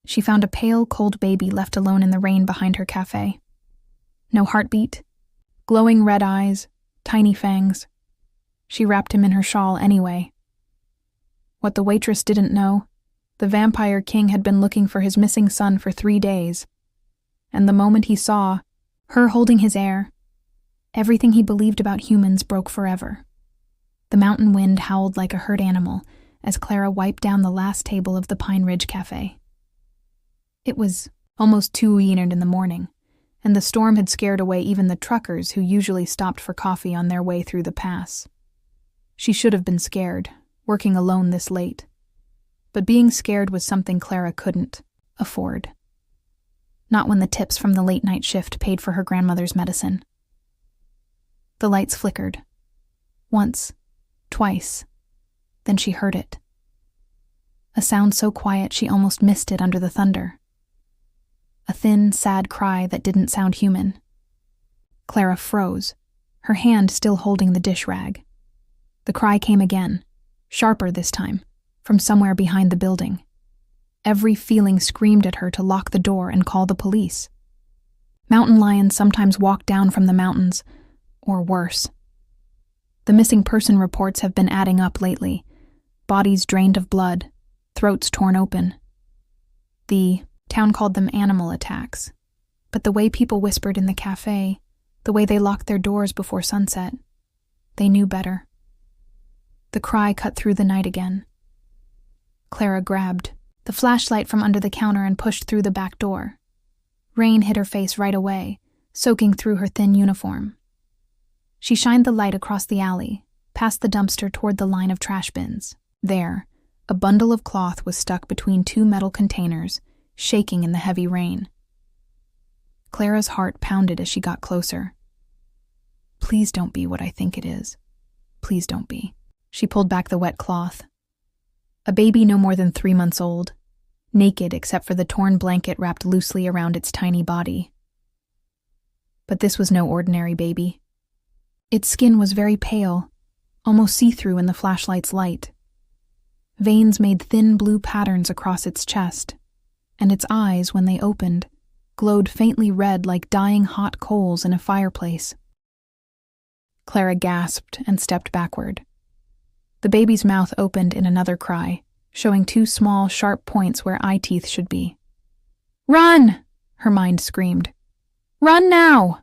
she found a pale, cold baby left alone in the rain behind her cafe. No heartbeat, glowing red eyes, tiny fangs. She wrapped him in her shawl anyway. What the waitress didn't know, the vampire king had been looking for his missing son for 3 days, and the moment he saw her holding his heir, everything he believed about humans broke forever. The mountain wind howled like a hurt animal as Clara wiped down the last table of the Pine Ridge Cafe. It was almost 2 in the morning, and the storm had scared away even the truckers who usually stopped for coffee on their way through the pass. She should have been scared, working alone this late. But being scared was something Clara couldn't afford. Not when the tips from the late-night shift paid for her grandmother's medicine. The lights flickered. Once, twice. Then she heard it. A sound so quiet she almost missed it under the thunder. A thin, sad cry that didn't sound human. Clara froze, her hand still holding the dish rag. The cry came again, sharper this time, from somewhere behind the building. Every feeling screamed at her to lock the door and call the police. Mountain lions sometimes walk down from the mountains, or worse. The missing person reports have been adding up lately. Bodies drained of blood, throats torn open. The town called them animal attacks, but the way people whispered in the cafe, the way they locked their doors before sunset, they knew better. The cry cut through the night again. Clara grabbed the flashlight from under the counter and pushed through the back door. Rain hit her face right away, soaking through her thin uniform. She shined the light across the alley, past the dumpster toward the line of trash bins. There, a bundle of cloth was stuck between 2 metal containers, shaking in the heavy rain. Clara's heart pounded as she got closer. Please don't be what I think it is. Please don't be. She pulled back the wet cloth. A baby no more than 3 months old, naked except for the torn blanket wrapped loosely around its tiny body. But this was no ordinary baby. Its skin was very pale, almost see-through in the flashlight's light. Veins made thin blue patterns across its chest, and its eyes, when they opened, glowed faintly red like dying hot coals in a fireplace. Clara gasped and stepped backward. The baby's mouth opened in another cry, showing 2 small, sharp points where eye teeth should be. "Run!" her mind screamed. "Run now!"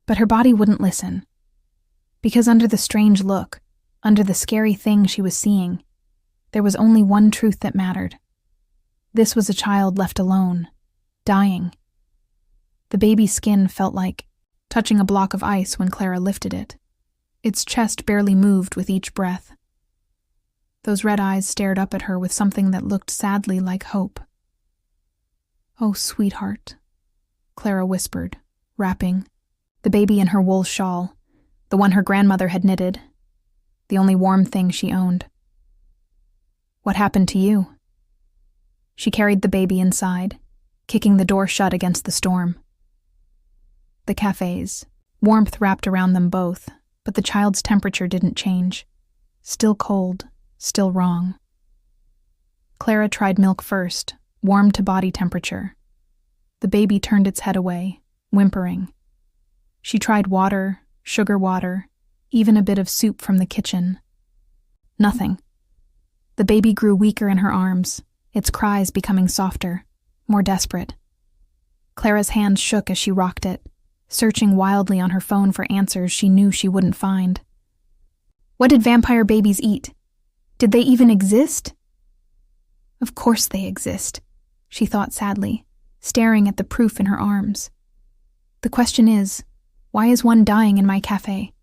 But her body wouldn't listen. Because under the strange look, under the scary thing she was seeing, there was only one truth that mattered. This was a child left alone, dying. The baby's skin felt like touching a block of ice when Clara lifted it. Its chest barely moved with each breath. Those red eyes stared up at her with something that looked sadly like hope. "Oh, sweetheart," Clara whispered, wrapping the baby in her wool shawl, the one her grandmother had knitted, the only warm thing she owned. "What happened to you?" She carried the baby inside, kicking the door shut against the storm. The cafes, warmth wrapped around them both, but the child's temperature didn't change. Still cold, still wrong. Clara tried milk first, warm to body temperature. The baby turned its head away, whimpering. She tried water, sugar water, even a bit of soup from the kitchen. Nothing. The baby grew weaker in her arms, its cries becoming softer, more desperate. Clara's hands shook as she rocked it, searching wildly on her phone for answers she knew she wouldn't find. What did vampire babies eat? Did they even exist? Of course they exist, she thought sadly, staring at the proof in her arms. The question is, why is one dying in my cafe?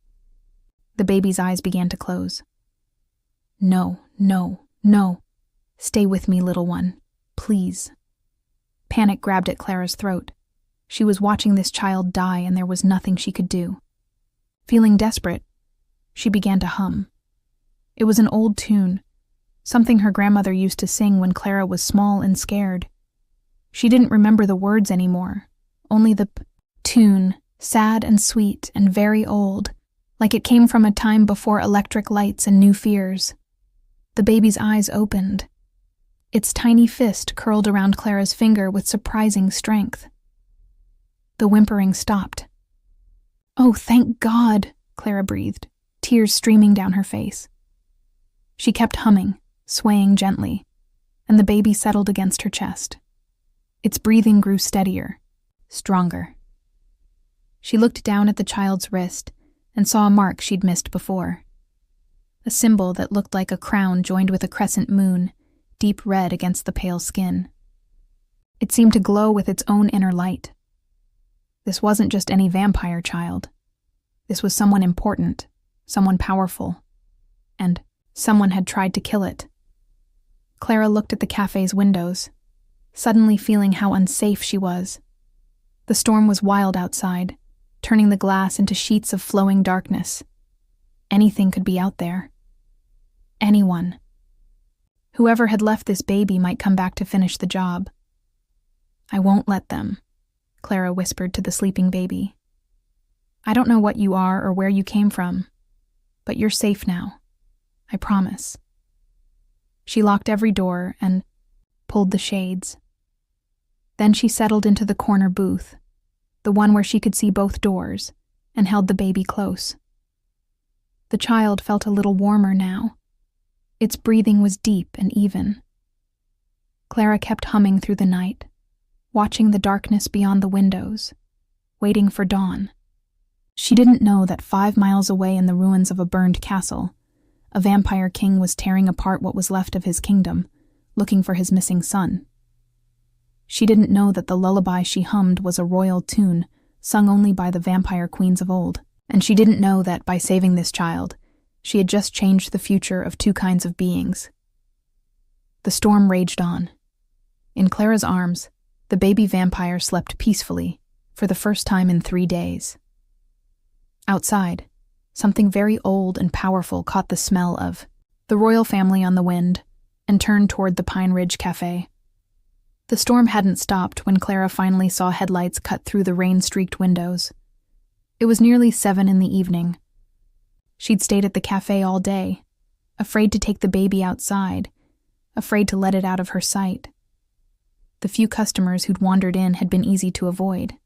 The baby's eyes began to close. No, no, no. Stay with me, little one. Please. Panic grabbed at Clara's throat. She was watching this child die and there was nothing she could do. Feeling desperate, she began to hum. It was an old tune, something her grandmother used to sing when Clara was small and scared. She didn't remember the words anymore, only the tune, sad and sweet and very old, like it came from a time before electric lights and new fears. The baby's eyes opened. Its tiny fist curled around Clara's finger with surprising strength. The whimpering stopped. "Oh, thank God," Clara breathed, tears streaming down her face. She kept humming, swaying gently, and the baby settled against her chest. Its breathing grew steadier, stronger. She looked down at the child's wrist and saw a mark she'd missed before. A symbol that looked like a crown joined with a crescent moon, deep red against the pale skin. It seemed to glow with its own inner light. This wasn't just any vampire child. This was someone important, someone powerful, and someone had tried to kill it. Clara looked at the cafe's windows, suddenly feeling how unsafe she was. The storm was wild outside, turning the glass into sheets of flowing darkness. Anything could be out there. Anyone. Whoever had left this baby might come back to finish the job. "I won't let them," Clara whispered to the sleeping baby. "I don't know what you are or where you came from, but you're safe now. I promise." She locked every door and pulled the shades. Then she settled into the corner booth, the one where she could see both doors, and held the baby close. The child felt a little warmer now. Its breathing was deep and even. Clara kept humming through the night, watching the darkness beyond the windows, waiting for dawn. She didn't know that 5 miles away in the ruins of a burned castle, a vampire king was tearing apart what was left of his kingdom, looking for his missing son. She didn't know that the lullaby she hummed was a royal tune, sung only by the vampire queens of old, and she didn't know that by saving this child, she had just changed the future of 2 kinds of beings. The storm raged on. In Clara's arms, the baby vampire slept peacefully, for the first time in 3 days. Outside, something very old and powerful caught the smell of the royal family on the wind and turned toward the Pine Ridge Café. The storm hadn't stopped when Clara finally saw headlights cut through the rain-streaked windows. It was nearly 7 in the evening. She'd stayed at the café all day, afraid to take the baby outside, afraid to let it out of her sight. The few customers who'd wandered in had been easy to avoid.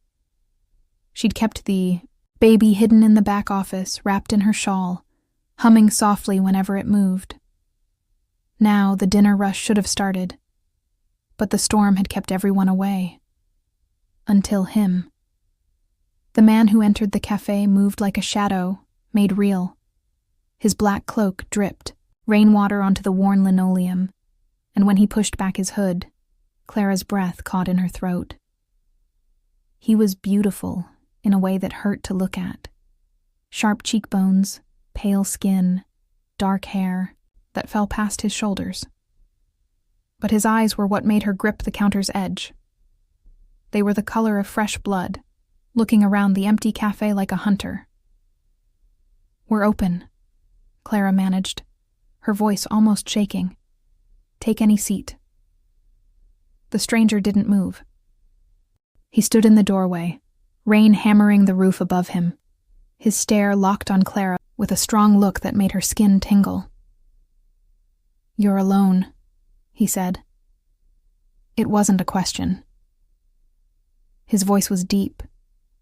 She'd kept the baby hidden in the back office, wrapped in her shawl, humming softly whenever it moved. Now the dinner rush should have started, but the storm had kept everyone away. Until him. The man who entered the café moved like a shadow, made real. His black cloak dripped, rainwater onto the worn linoleum, and when he pushed back his hood, Clara's breath caught in her throat. He was beautiful in a way that hurt to look at. Sharp cheekbones, pale skin, dark hair that fell past his shoulders. But his eyes were what made her grip the counter's edge. They were the color of fresh blood, looking around the empty café like a hunter. "We're open," Clara managed, her voice almost shaking. "Take any seat." The stranger didn't move. He stood in the doorway, rain hammering the roof above him, his stare locked on Clara with a strong look that made her skin tingle. "You're alone," he said. It wasn't a question. His voice was deep,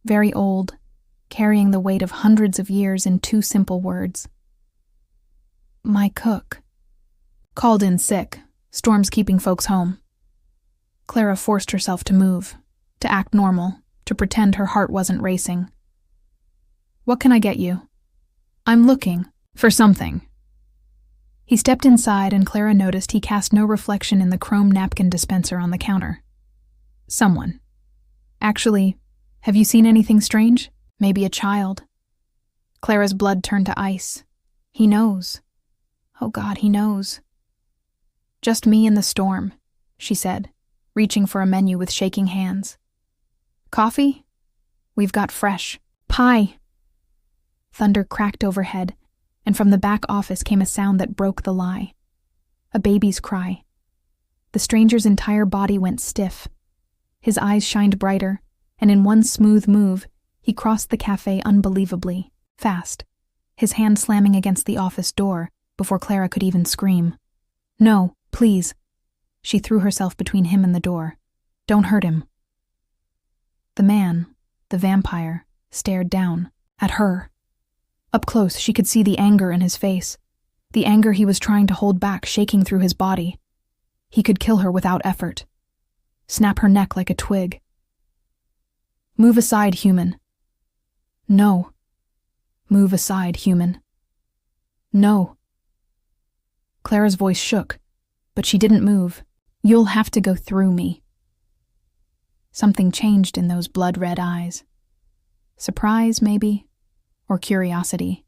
very old, carrying the weight of hundreds of years in 2 simple words. "My cook. Called in sick. Storm's keeping folks home." Clara forced herself to move, to act normal, to pretend her heart wasn't racing. "What can I get you?" "I'm looking for something." He stepped inside and Clara noticed he cast no reflection in the chrome napkin dispenser on the counter. "Someone. Actually, have you seen anything strange? Maybe a child." Clara's blood turned to ice. He knows. Oh God, he knows. "Just me and the storm," she said, reaching for a menu with shaking hands. "Coffee? We've got fresh. Pie." Thunder cracked overhead, and from the back office came a sound that broke the lie. A baby's cry. The stranger's entire body went stiff. His eyes shined brighter, and in one smooth move, he crossed the café unbelievably, fast, his hand slamming against the office door before Clara could even scream. "No, please." She threw herself between him and the door. "Don't hurt him." The man, the vampire, stared down at her. Up close, she could see the anger in his face, the anger he was trying to hold back shaking through his body. He could kill her without effort. Snap her neck like a twig. "Move aside, human." "No." "Move aside, human." "No." Clara's voice shook, but she didn't move. "You'll have to go through me." Something changed in those blood-red eyes. Surprise, maybe, or curiosity.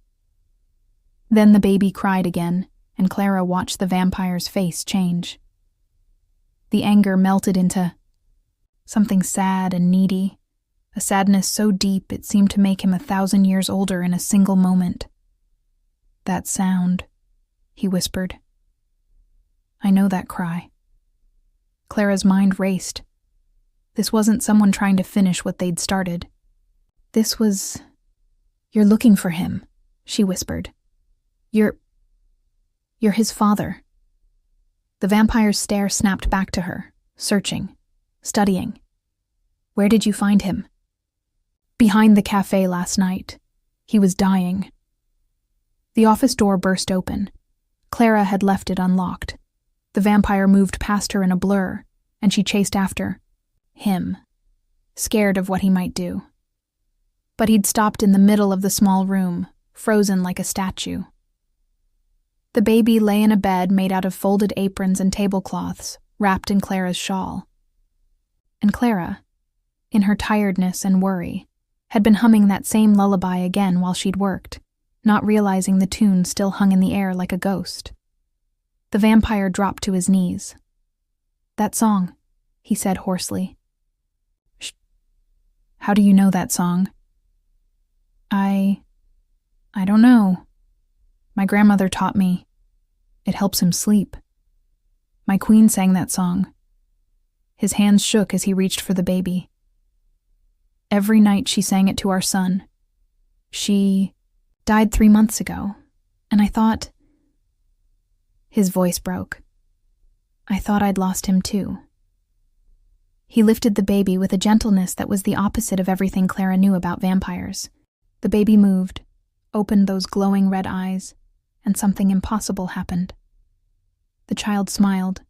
Then the baby cried again, and Clara watched the vampire's face change. The anger melted into something sad and needy, a sadness so deep it seemed to make him 1,000 years older in a single moment. "That sound," he whispered. "I know that cry." Clara's mind raced. This wasn't someone trying to finish what they'd started. This was... "You're looking for him," she whispered. You're his father." The vampire's stare snapped back to her, searching, studying. "Where did you find him?" "Behind the café last night. He was dying." The office door burst open. Clara had left it unlocked. The vampire moved past her in a blur, and she chased after him, scared of what he might do. But he'd stopped in the middle of the small room, frozen like a statue. The baby lay in a bed made out of folded aprons and tablecloths, wrapped in Clara's shawl. And Clara, in her tiredness and worry, had been humming that same lullaby again while she'd worked, not realizing the tune still hung in the air like a ghost. The vampire dropped to his knees. "That song," he said hoarsely. "Shh. How do you know that song?" I don't know. My grandmother taught me. It helps him sleep. My queen sang that song." His hands shook as he reached for the baby. "Every night she sang it to our son. She died 3 months ago, and I thought..." His voice broke. "I thought I'd lost him too." He lifted the baby with a gentleness that was the opposite of everything Clara knew about vampires. The baby moved, opened those glowing red eyes, and something impossible happened. The child smiled,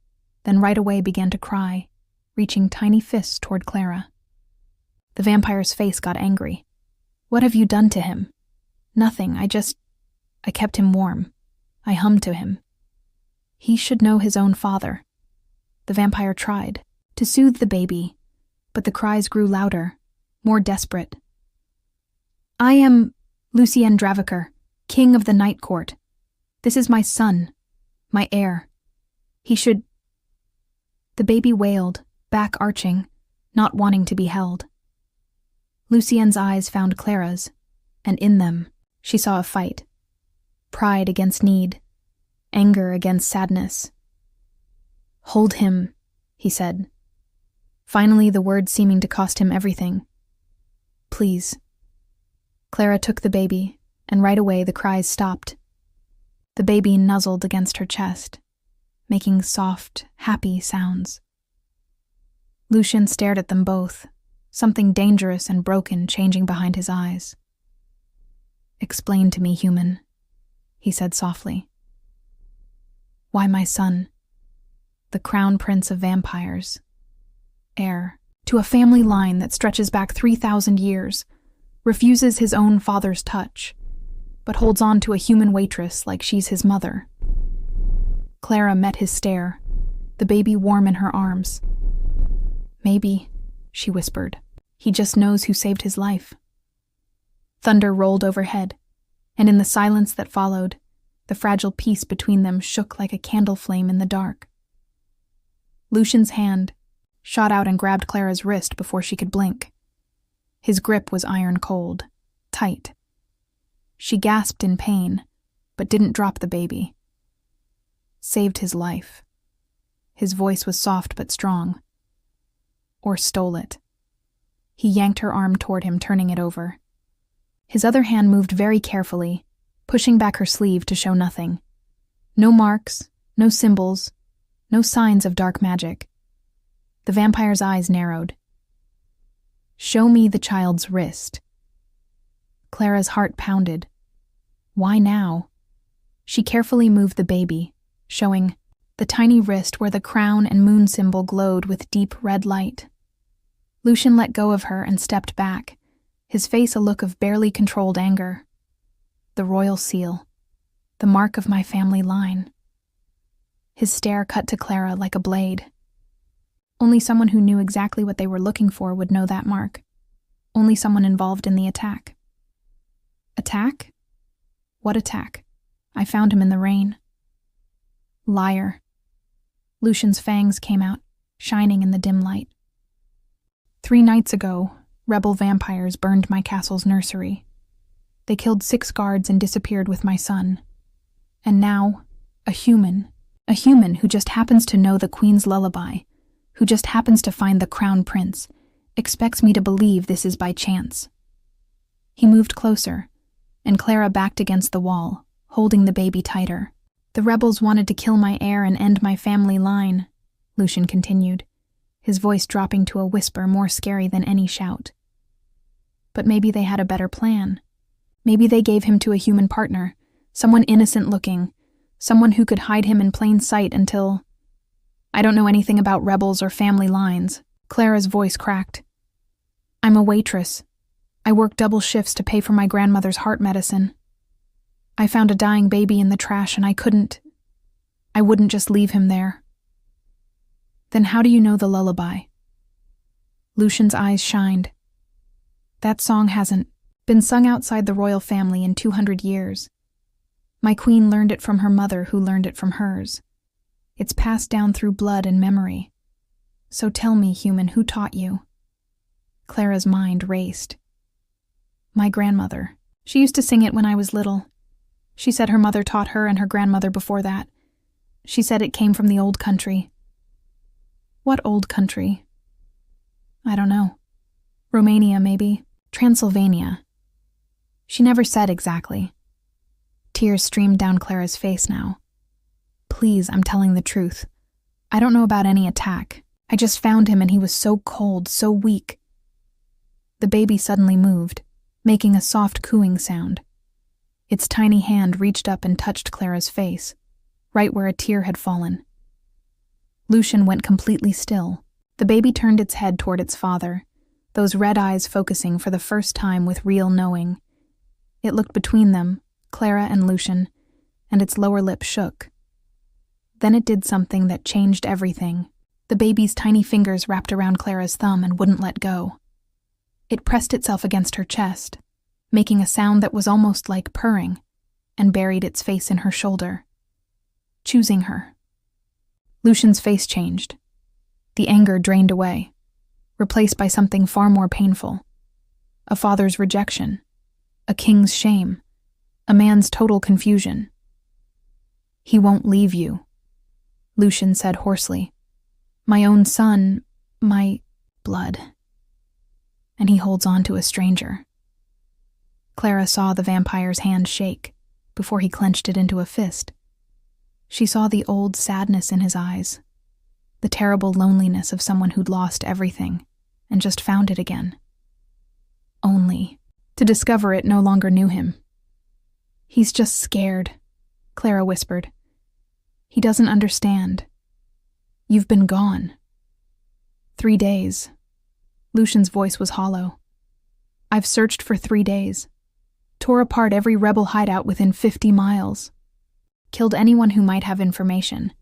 then right away began to cry, reaching tiny fists toward Clara. The vampire's face got angry. "What have you done to him?" "Nothing, I kept him warm. I hummed to him. He should know his own father." The vampire tried to soothe the baby, but the cries grew louder, more desperate. "I am Lucien Dravaker, king of the Night Court. This is my son, my heir. He should..." The baby wailed, back arching, not wanting to be held. Lucien's eyes found Clara's, and in them, she saw a fight. Pride against need, anger against sadness. "Hold him," he said. Finally, the words seeming to cost him everything. "Please." Clara took the baby, and right away the cries stopped. The baby nuzzled against her chest, making soft, happy sounds. Lucien stared at them both, something dangerous and broken changing behind his eyes. "Explain to me, human," he said softly. "Why my son, the crown prince of vampires, heir to a family line that stretches back 3,000 years, refuses his own father's touch, but holds on to a human waitress like she's his mother." Clara met his stare, the baby warm in her arms. "Maybe," she whispered, "he just knows who saved his life." Thunder rolled overhead, and in the silence that followed, the fragile peace between them shook like a candle flame in the dark. Lucien's hand shot out and grabbed Clara's wrist before she could blink. His grip was iron cold, tight. She gasped in pain, but didn't drop the baby. Saved his life. His voice was soft but strong. Or stole it. He yanked her arm toward him, turning it over. His other hand moved very carefully, pushing back her sleeve to show nothing. No marks, no symbols, No signs of dark magic. The vampire's eyes narrowed. "Show me the child's wrist." Clara's heart pounded. Why now? She carefully moved the baby, showing the tiny wrist where the crown and moon symbol glowed with deep red light. Lucian let go of her and stepped back, his face a look of barely controlled anger. The royal seal. The mark of my family line. His stare cut to Clara like a blade. Only someone who knew exactly what they were looking for would know that mark. Only someone involved in the attack. Attack? What attack? I found him in the rain. Liar. Lucian's fangs came out, shining in the dim light. 3 nights ago, rebel vampires burned my castle's nursery. They killed 6 guards and disappeared with my son. And now, a human who just happens to know the Queen's lullaby, who just happens to find the Crown Prince, expects me to believe this is by chance. He moved closer, and Clara backed against the wall, holding the baby tighter. "The rebels wanted to kill my heir and end my family line," Lucian continued, his voice dropping to a whisper more scary than any shout. "But maybe they had a better plan. Maybe they gave him to a human partner, someone innocent-looking, someone who could hide him in plain sight until... I don't know anything about rebels or family lines." Clara's voice cracked. "I'm a waitress. I work double shifts to pay for my grandmother's heart medicine. I found a dying baby in the trash and I wouldn't just leave him there." "Then how do you know the lullaby?" Lucian's eyes shined. "That song hasn't been sung outside the royal family in 200 years. My queen learned it from her mother, who learned it from hers. It's passed down through blood and memory. So tell me, human, who taught you?" Clara's mind raced. "My grandmother. She used to sing it when I was little. She said her mother taught her and her grandmother before that. She said it came from the old country." "What old country?" "I don't know. Romania, maybe. Transylvania." She never said exactly. Tears streamed down Clara's face now. "Please, I'm telling the truth. I don't know about any attack. I just found him and he was so cold, so weak." The baby suddenly moved, making a soft cooing sound. Its tiny hand reached up and touched Clara's face, right where a tear had fallen. Lucian went completely still. The baby turned its head toward its father, those red eyes focusing for the first time with real knowing. It looked between them, Clara and Lucian, and its lower lip shook. Then it did something that changed everything. The baby's tiny fingers wrapped around Clara's thumb and wouldn't let go. It pressed itself against her chest, making a sound that was almost like purring, and buried its face in her shoulder, choosing her. Lucian's face changed. The anger drained away, replaced by something far more painful. A father's rejection, a king's shame, a man's total confusion. "He won't leave you," Lucian said hoarsely. "My own son, my blood. And he holds on to a stranger." Clara saw the vampire's hand shake before he clenched it into a fist. She saw the old sadness in his eyes, the terrible loneliness of someone who'd lost everything and just found it again. Only to discover it no longer knew him. "He's just scared," Clara whispered. "He doesn't understand. You've been gone." 3 days. Lucian's voice was hollow. "I've searched for 3 days. Tore apart every rebel hideout within 50 miles. Killed anyone who might have information.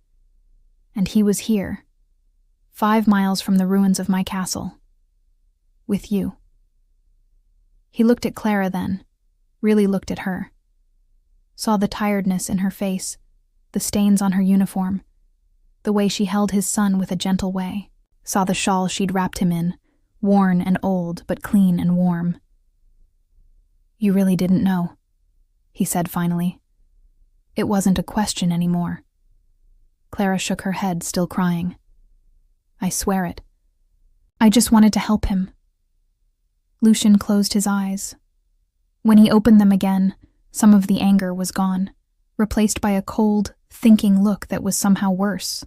And he was here, 5 miles from the ruins of my castle. With you." He looked at Clara then, really looked at her. Saw the tiredness in her face, the stains on her uniform, the way she held his son with a gentle way. Saw the shawl she'd wrapped him in, worn and old, but clean and warm. "You really didn't know," he said finally. It wasn't a question anymore. Clara shook her head, still crying. "I swear it. I just wanted to help him." Lucian closed his eyes. When he opened them again, some of the anger was gone, replaced by a cold, thinking look that was somehow worse.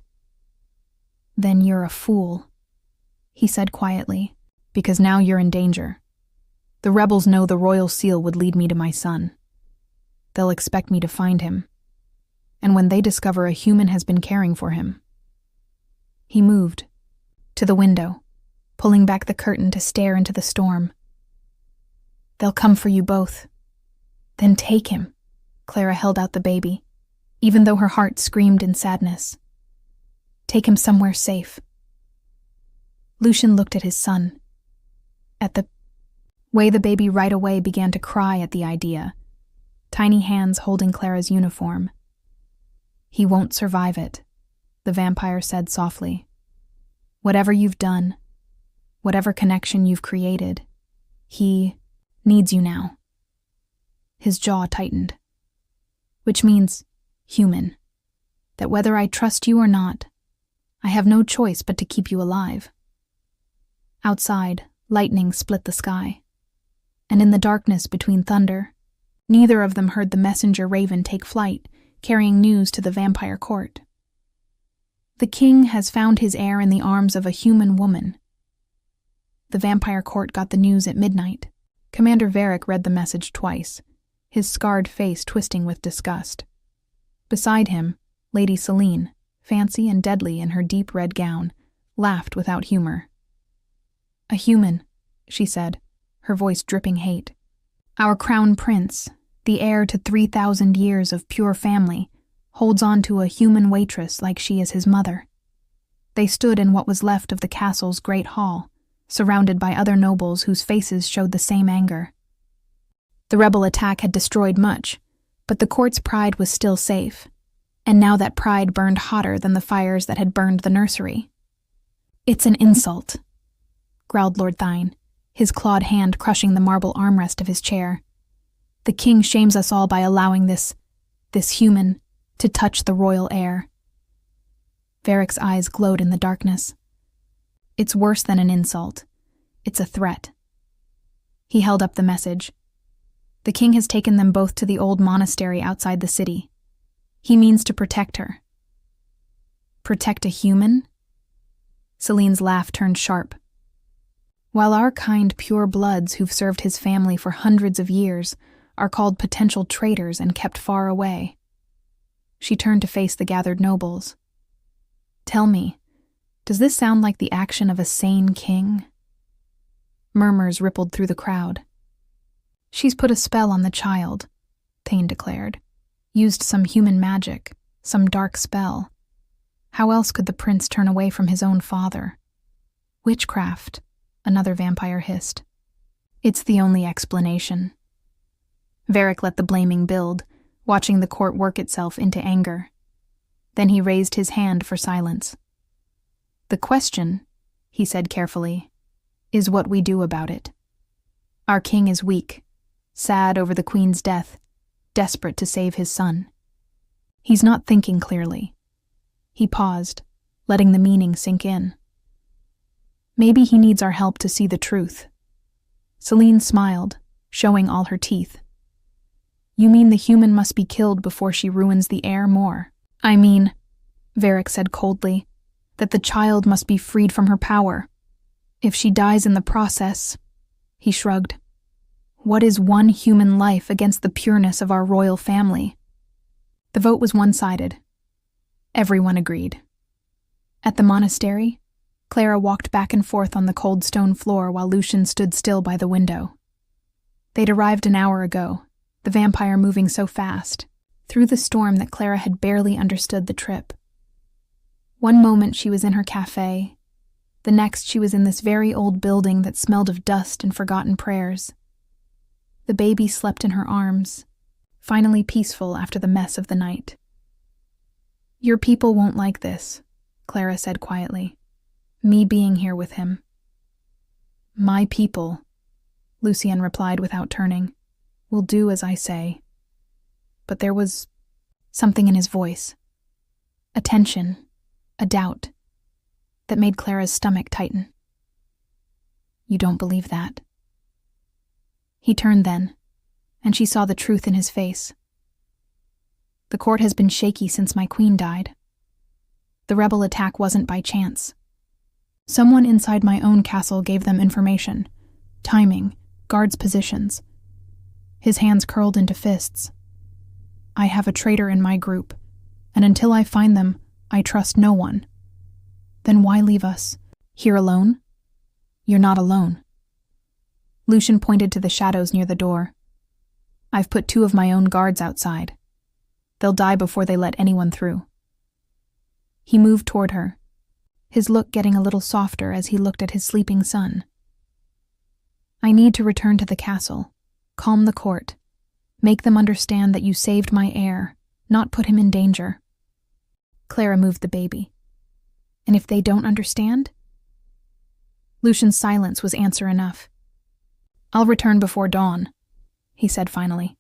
Then you're a fool, he said quietly, because now you're in danger. The rebels know the royal seal would lead me to my son. They'll expect me to find him. And when they discover a human has been caring for him. He moved to the window, pulling back the curtain to stare into the storm. They'll come for you both. Then take him. Clara held out the baby, even though her heart screamed in sadness. Take him somewhere safe. Lucian looked at his son. At the way the baby right away began to cry at the idea, tiny hands holding Clara's uniform. He won't survive it, the vampire said softly. Whatever you've done, whatever connection you've created, he needs you now. His jaw tightened. Which means human. That whether I trust you or not, I have no choice but to keep you alive. Outside, lightning split the sky. And in the darkness between thunder, neither of them heard the messenger raven take flight, carrying news to the vampire court. The king has found his heir in the arms of a human woman. The vampire court got the news at midnight. Commander Varric read the message twice, his scarred face twisting with disgust. Beside him, Lady Selene, fancy and deadly in her deep red gown, laughed without humor. A human, she said, her voice dripping hate. Our crown prince, the heir to 3,000 years of pure family, holds on to a human waitress like she is his mother. They stood in what was left of the castle's great hall, surrounded by other nobles whose faces showed the same anger. The rebel attack had destroyed much, but the court's pride was still safe, and now that pride burned hotter than the fires that had burned the nursery. It's an insult, growled Lord Thine, his clawed hand crushing the marble armrest of his chair. The king shames us all by allowing this human to touch the royal heir. Varric's eyes glowed in the darkness. It's worse than an insult. It's a threat. He held up the message. The king has taken them both to the old monastery outside the city. He means to protect her. Protect a human? Celine's laugh turned sharp. While our kind pure bloods who've served his family for hundreds of years are called potential traitors and kept far away. She turned to face the gathered nobles. Tell me, does this sound like the action of a sane king? Murmurs rippled through the crowd. She's put a spell on the child, Thane declared. Used some human magic, some dark spell. How else could the prince turn away from his own father? Witchcraft, another vampire hissed. It's the only explanation. Varric let the blaming build, watching the court work itself into anger. Then he raised his hand for silence. The question, he said carefully, is what we do about it. Our king is weak, sad over the queen's death, desperate to save his son. He's not thinking clearly. He paused, letting the meaning sink in. Maybe he needs our help to see the truth. Selene smiled, showing all her teeth. You mean the human must be killed before she ruins the heir more? I mean, Varric said coldly, that the child must be freed from her power. If she dies in the process, he shrugged. What is one human life against the pureness of our royal family? The vote was one-sided. Everyone agreed. At the monastery, Clara walked back and forth on the cold stone floor while Lucian stood still by the window. They'd arrived an hour ago, the vampire moving so fast, through the storm that Clara had barely understood the trip. One moment she was in her café, the next she was in this very old building that smelled of dust and forgotten prayers. The baby slept in her arms, finally peaceful after the mess of the night. Your people won't like this, Clara said quietly. Me being here with him. My people, Lucienne replied without turning, will do as I say. But there was something in his voice. A tension, a doubt, that made Clara's stomach tighten. You don't believe that? He turned then, and she saw the truth in his face. The court has been shaky since my queen died. The rebel attack wasn't by chance. Someone inside my own castle gave them information, timing, guards' positions. His hands curled into fists. I have a traitor in my group, and until I find them, I trust no one. Then why leave us? Here alone? You're not alone. Lucian pointed to the shadows near the door. I've put 2 of my own guards outside. They'll die before they let anyone through. He moved toward her, his look getting a little softer as he looked at his sleeping son. I need to return to the castle, calm the court, make them understand that you saved my heir, not put him in danger. Clara moved the baby. And if they don't understand? Lucian's silence was answer enough. I'll return before dawn, he said finally.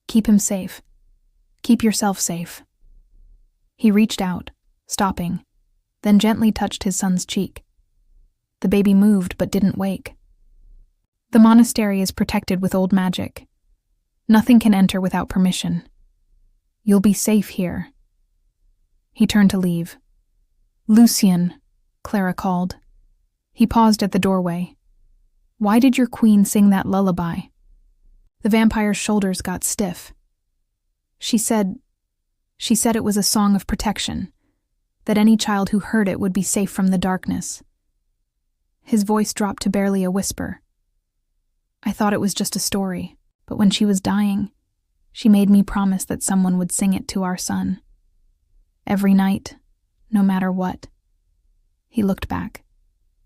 Keep him safe. Keep yourself safe. He reached out, stopping, then gently touched his son's cheek. The baby moved but didn't wake. The monastery is protected with old magic. Nothing can enter without permission. You'll be safe here. He turned to leave. Lucian, Clara called. He paused at the doorway. Why did your queen sing that lullaby? The vampire's shoulders got stiff. She said it was a song of protection, that any child who heard it would be safe from the darkness. His voice dropped to barely a whisper. I thought it was just a story, but when she was dying, she made me promise that someone would sing it to our son. Every night, no matter what. He looked back,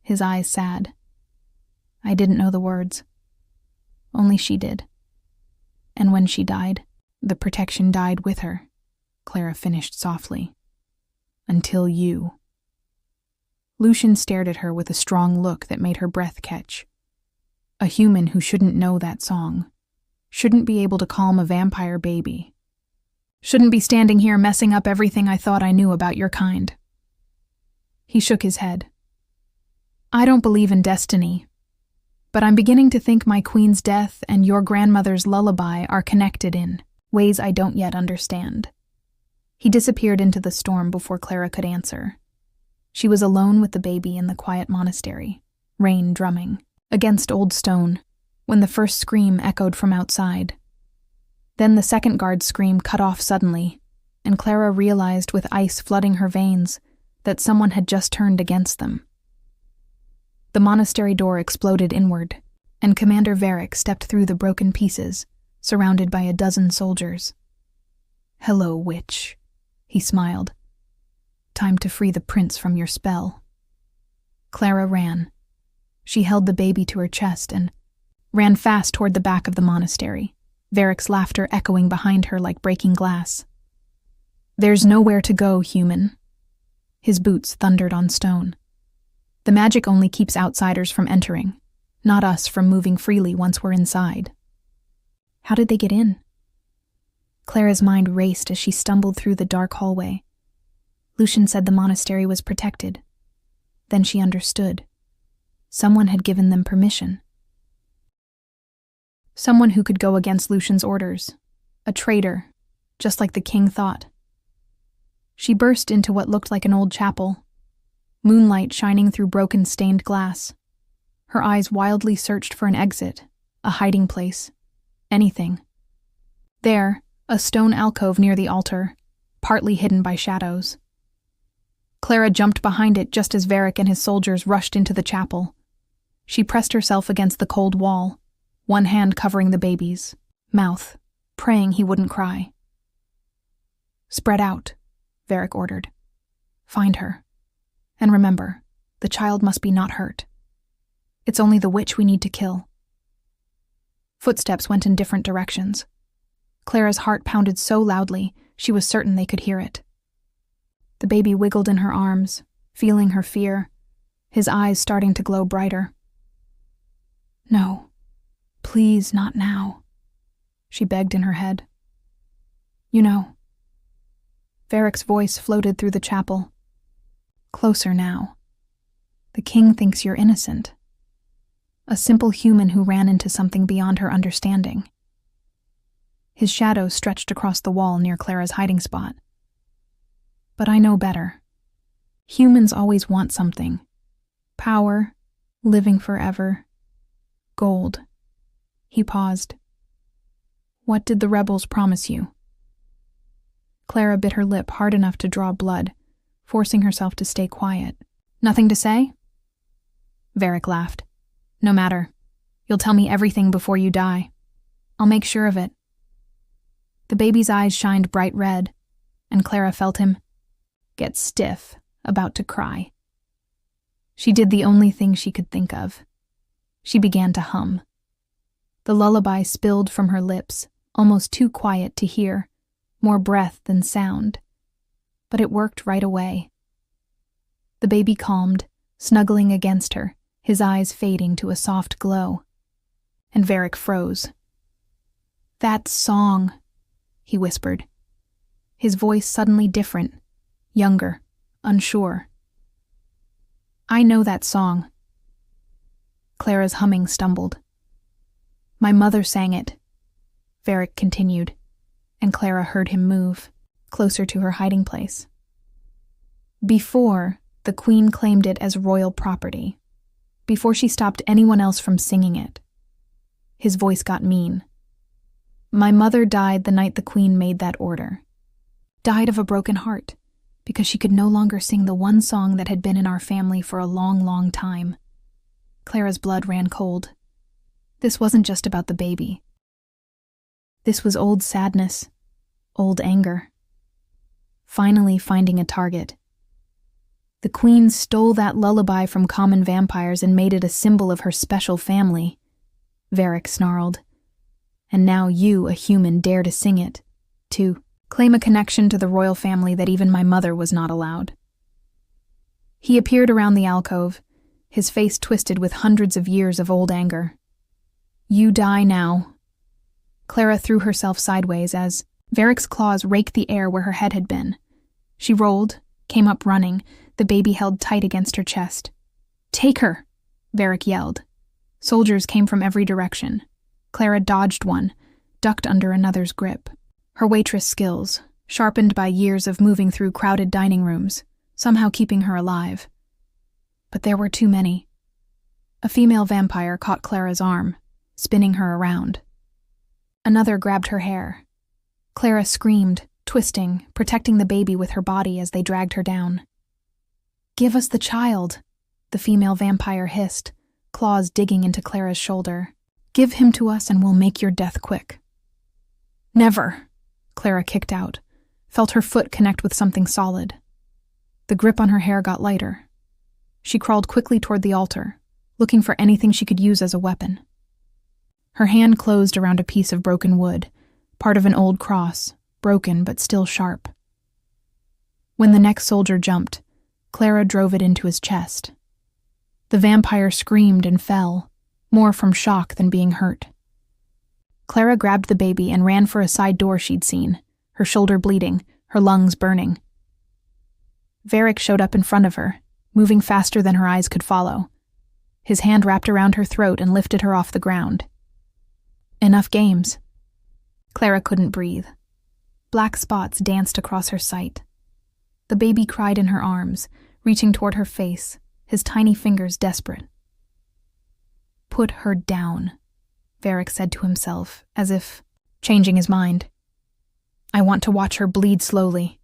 his eyes sad. I didn't know the words. Only she did. And when she died, the protection died with her, Clara finished softly. Until you. Lucian stared at her with a strong look that made her breath catch. A human who shouldn't know that song, shouldn't be able to calm a vampire baby, shouldn't be standing here messing up everything I thought I knew about your kind. He shook his head. I don't believe in destiny, but I'm beginning to think my queen's death and your grandmother's lullaby are connected in ways I don't yet understand. He disappeared into the storm before Clara could answer. She was alone with the baby in the quiet monastery, rain drumming against old stone, when the first scream echoed from outside. Then the second guard's scream cut off suddenly, and Clara realized with ice flooding her veins that someone had just turned against them. The monastery door exploded inward, and Commander Varric stepped through the broken pieces, surrounded by a dozen soldiers. Hello, witch, he smiled. Time to free the prince from your spell. Clara ran. She held the baby to her chest and ran fast toward the back of the monastery, Varric's laughter echoing behind her like breaking glass. There's nowhere to go, human. His boots thundered on stone. The magic only keeps outsiders from entering, not us from moving freely once we're inside. How did they get in? Clara's mind raced as she stumbled through the dark hallway. Lucian said the monastery was protected. Then she understood. Someone had given them permission. Someone who could go against Lucian's orders. A traitor, just like the king thought. She burst into what looked like an old chapel, moonlight shining through broken stained glass. Her eyes wildly searched for an exit, a hiding place, anything. There, a stone alcove near the altar, partly hidden by shadows. Clara jumped behind it just as Varric and his soldiers rushed into the chapel. She pressed herself against the cold wall, one hand covering the baby's mouth, praying he wouldn't cry. Spread out, Varric ordered. Find her. And remember, the child must be not hurt. It's only the witch we need to kill. Footsteps went in different directions. Clara's heart pounded so loudly, she was certain they could hear it. The baby wiggled in her arms, feeling her fear, his eyes starting to glow brighter. No, please not now, she begged in her head. You know. Varric's voice floated through the chapel. Closer now. The king thinks you're innocent. A simple human who ran into something beyond her understanding. His shadow stretched across the wall near Clara's hiding spot. But I know better. Humans always want something. Power, living forever, gold. He paused. What did the rebels promise you? Clara bit her lip hard enough to draw blood, forcing herself to stay quiet. Nothing to say? Varric laughed. No matter. You'll tell me everything before you die. I'll make sure of it. The baby's eyes shined bright red, and Clara felt him get stiff, about to cry. She did the only thing she could think of. She began to hum. The lullaby spilled from her lips, almost too quiet to hear, more breath than sound. But it worked right away. The baby calmed, snuggling against her, his eyes fading to a soft glow. And Varric froze. That song, he whispered. His voice suddenly different, younger, unsure. I know that song. Clara's humming stumbled. My mother sang it, Varric continued, and Clara heard him move, closer to her hiding place. Before, the Queen claimed it as royal property, before she stopped anyone else from singing it. His voice got mean. My mother died the night the Queen made that order. Died of a broken heart, because she could no longer sing the one song that had been in our family for a long, long time. Clara's blood ran cold. This wasn't just about the baby. This was old sadness, old anger. Finally finding a target. The Queen stole that lullaby from common vampires and made it a symbol of her special family, Varric snarled. And now you, a human, dare to sing it, to claim a connection to the royal family that even my mother was not allowed. He appeared around the alcove, his face twisted with hundreds of years of old anger. You die now. Clara threw herself sideways as Varric's claws raked the air where her head had been. She rolled, came up running, the baby held tight against her chest. Take her, Varric yelled. Soldiers came from every direction. Clara dodged one, ducked under another's grip. Her waitress skills, sharpened by years of moving through crowded dining rooms, somehow keeping her alive. But there were too many. A female vampire caught Clara's arm, spinning her around. Another grabbed her hair. Clara screamed, twisting, protecting the baby with her body as they dragged her down. Give us the child, the female vampire hissed, claws digging into Clara's shoulder. Give him to us and we'll make your death quick. Never, Clara kicked out, felt her foot connect with something solid. The grip on her hair got lighter. She crawled quickly toward the altar, looking for anything she could use as a weapon. Her hand closed around a piece of broken wood, part of an old cross, broken but still sharp. When the next soldier jumped, Clara drove it into his chest. The vampire screamed and fell, more from shock than being hurt. Clara grabbed the baby and ran for a side door she'd seen, her shoulder bleeding, her lungs burning. Varric showed up in front of her, moving faster than her eyes could follow. His hand wrapped around her throat and lifted her off the ground. Enough games. Clara couldn't breathe. Black spots danced across her sight. The baby cried in her arms, reaching toward her face, his tiny fingers desperate. Put her down, Varric said to himself, as if changing his mind. I want to watch her bleed slowly.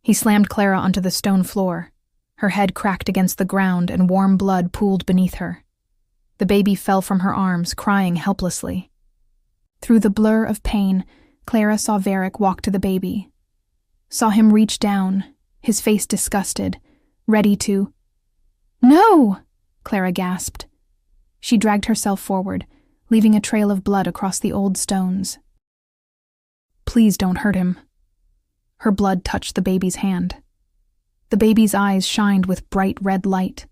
He slammed Clara onto the stone floor. Her head cracked against the ground and warm blood pooled beneath her. The baby fell from her arms, crying helplessly. Through the blur of pain, Clara saw Varric walk to the baby. Saw him reach down, his face disgusted, ready to... No! Clara gasped. She dragged herself forward, leaving a trail of blood across the old stones. Please don't hurt him. Her blood touched the baby's hand. The baby's eyes shined with bright red light.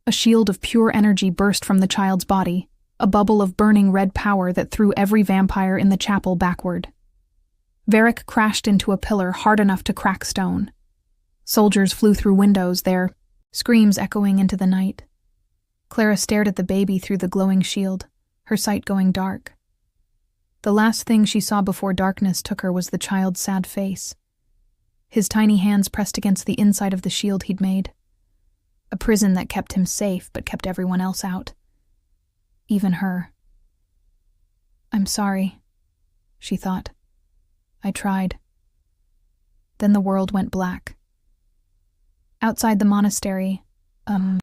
A shield of pure energy burst from the child's body, a bubble of burning red power that threw every vampire in the chapel backward. Varric crashed into a pillar hard enough to crack stone. Soldiers flew through windows, their screams echoing into the night. Clara stared at the baby through the glowing shield, her sight going dark. The last thing she saw before darkness took her was the child's sad face. His tiny hands pressed against the inside of the shield he'd made. A prison that kept him safe but kept everyone else out. Even her. I'm sorry, she thought. I tried. Then the world went black. Outside the monastery,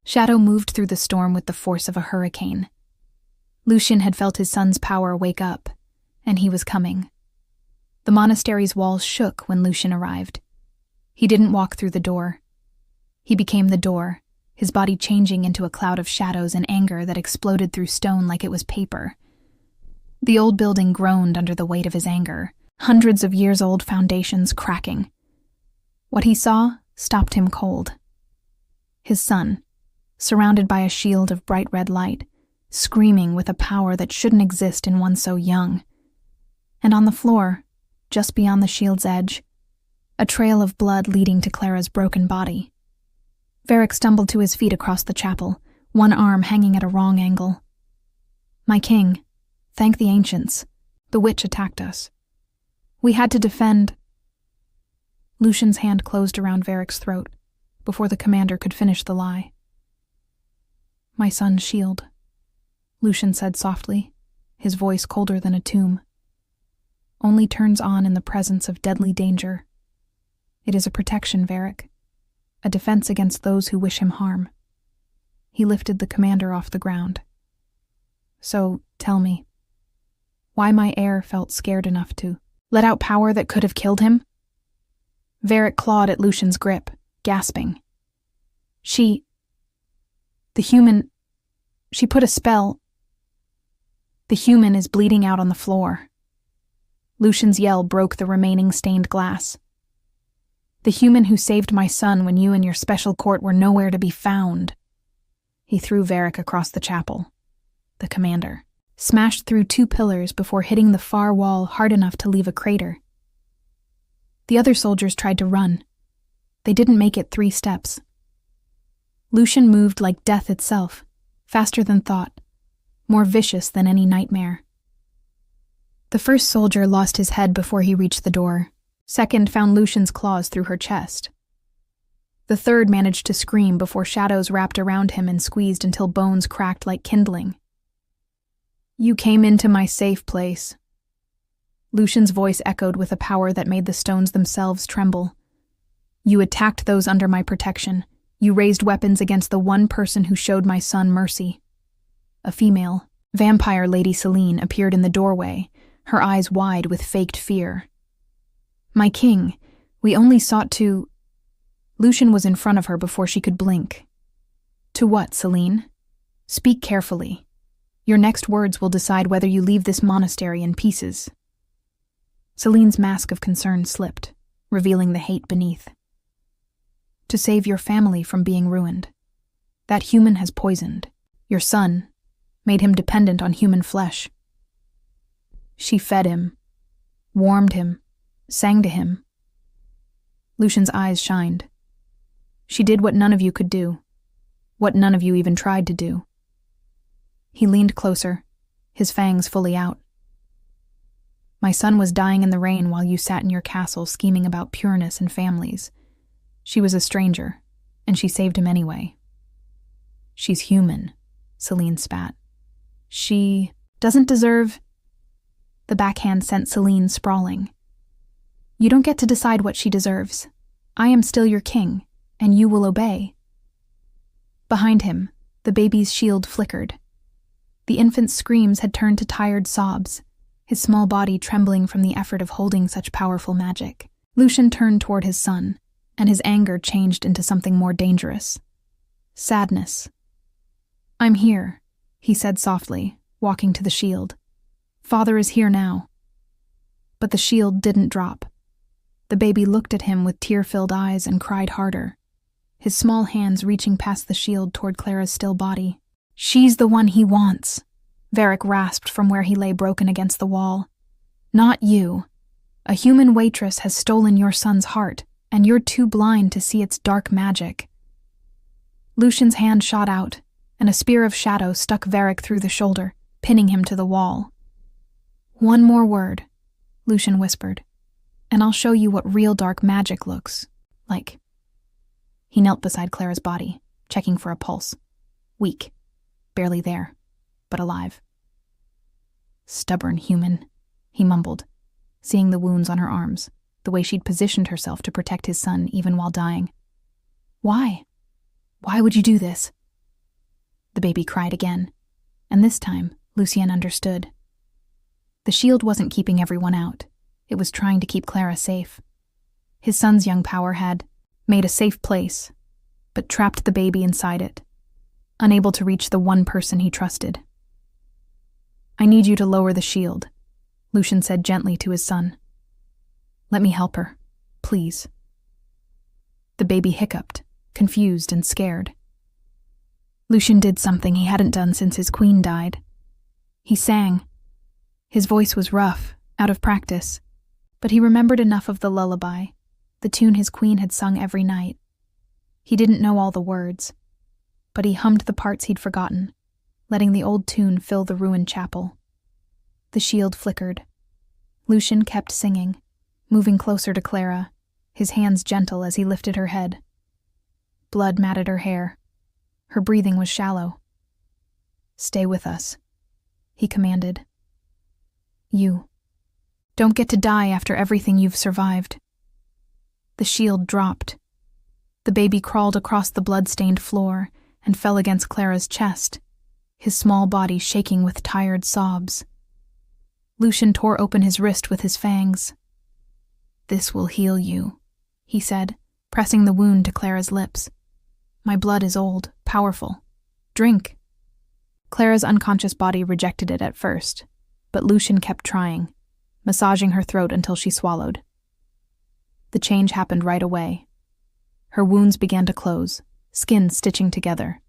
shadow moved through the storm with the force of a hurricane. Lucian had felt his son's power wake up, and he was coming. The monastery's walls shook when Lucian arrived. He didn't walk through the door. He became the door, his body changing into a cloud of shadows and anger that exploded through stone like it was paper. The old building groaned under the weight of his anger, hundreds of years-old foundations cracking. What he saw stopped him cold. His son, surrounded by a shield of bright red light, screaming with a power that shouldn't exist in one so young. And on the floor, just beyond the shield's edge, a trail of blood leading to Clara's broken body. Varric stumbled to his feet across the chapel, one arm hanging at a wrong angle. My king, thank the ancients. The witch attacked us. We had to defend. Lucian's hand closed around Varric's throat before the commander could finish the lie. My son's shield, Lucian said softly, his voice colder than a tomb. Only turns on in the presence of deadly danger. It is a protection, Varric, a defense against those who wish him harm. He lifted the commander off the ground. So, tell me, why my heir felt scared enough to let out power that could have killed him? Varric clawed at Lucian's grip, gasping. She put a spell. The human is bleeding out on the floor. Lucian's yell broke the remaining stained glass. The human who saved my son when you and your special court were nowhere to be found. He threw Varric across the chapel. The commander smashed through 2 pillars before hitting the far wall hard enough to leave a crater. The other soldiers tried to run. They didn't make it 3 steps. Lucian moved like death itself, faster than thought, more vicious than any nightmare. The first soldier lost his head before he reached the door. Second found Lucian's claws through her chest. The third managed to scream before shadows wrapped around him and squeezed until bones cracked like kindling. You came into my safe place. Lucian's voice echoed with a power that made the stones themselves tremble. You attacked those under my protection. You raised weapons against the one person who showed my son mercy. A female, vampire Lady Selene, appeared in the doorway, her eyes wide with faked fear. My king, we only sought to... Lucian was in front of her before she could blink. To what, Selene? Speak carefully. Your next words will decide whether you leave this monastery in pieces. Selene's mask of concern slipped, revealing the hate beneath. To save your family from being ruined. That human has poisoned your son, made him dependent on human flesh. She fed him, warmed him, sang to him. Lucian's eyes shined. She did what none of you could do, what none of you even tried to do. He leaned closer, his fangs fully out. My son was dying in the rain while you sat in your castle scheming about pureness and families. She was a stranger, and she saved him anyway. She's human, Selene spat. She doesn't deserve... The backhand sent Selene sprawling. You don't get to decide what she deserves. I am still your king, and you will obey. Behind him, the baby's shield flickered. The infant's screams had turned to tired sobs, his small body trembling from the effort of holding such powerful magic. Lucian turned toward his son, and his anger changed into something more dangerous. Sadness. I'm here, he said softly, walking to the shield. Father is here now. But the shield didn't drop. The baby looked at him with tear-filled eyes and cried harder, his small hands reaching past the shield toward Clara's still body. She's the one he wants, Varric rasped from where he lay broken against the wall. Not you. A human waitress has stolen your son's heart, and you're too blind to see its dark magic. Lucian's hand shot out, and a spear of shadow stuck Varric through the shoulder, pinning him to the wall. One more word, Lucian whispered. and I'll show you what real dark magic looks like. He knelt beside Clara's body, checking for a pulse. Weak, barely there, but alive. Stubborn human, he mumbled, seeing the wounds on her arms, the way she'd positioned herself to protect his son even while dying. Why? Why would you do this? The baby cried again, and this time Lucien understood. The shield wasn't keeping everyone out. It was trying to keep Clara safe. His son's young power had made a safe place, but trapped the baby inside it, unable to reach the one person he trusted. I need you to lower the shield, Lucien said gently to his son. Let me help her, please. The baby hiccuped, confused and scared. Lucien did something he hadn't done since his queen died. He sang. His voice was rough, out of practice, but he remembered enough of the lullaby, the tune his queen had sung every night. He didn't know all the words, but he hummed the parts he'd forgotten, letting the old tune fill the ruined chapel. The shield flickered. Lucien kept singing, moving closer to Clara, his hands gentle as he lifted her head. Blood matted her hair. Her breathing was shallow. Stay with us, he commanded. You don't get to die after everything you've survived. The shield dropped. The baby crawled across the blood-stained floor and fell against Clara's chest, his small body shaking with tired sobs. Lucien tore open his wrist with his fangs. This will heal you, he said, pressing the wound to Clara's lips. My blood is old, powerful. Drink. Clara's unconscious body rejected it at first, but Lucien kept trying, massaging her throat until she swallowed. The change happened right away. Her wounds began to close, skin stitching together.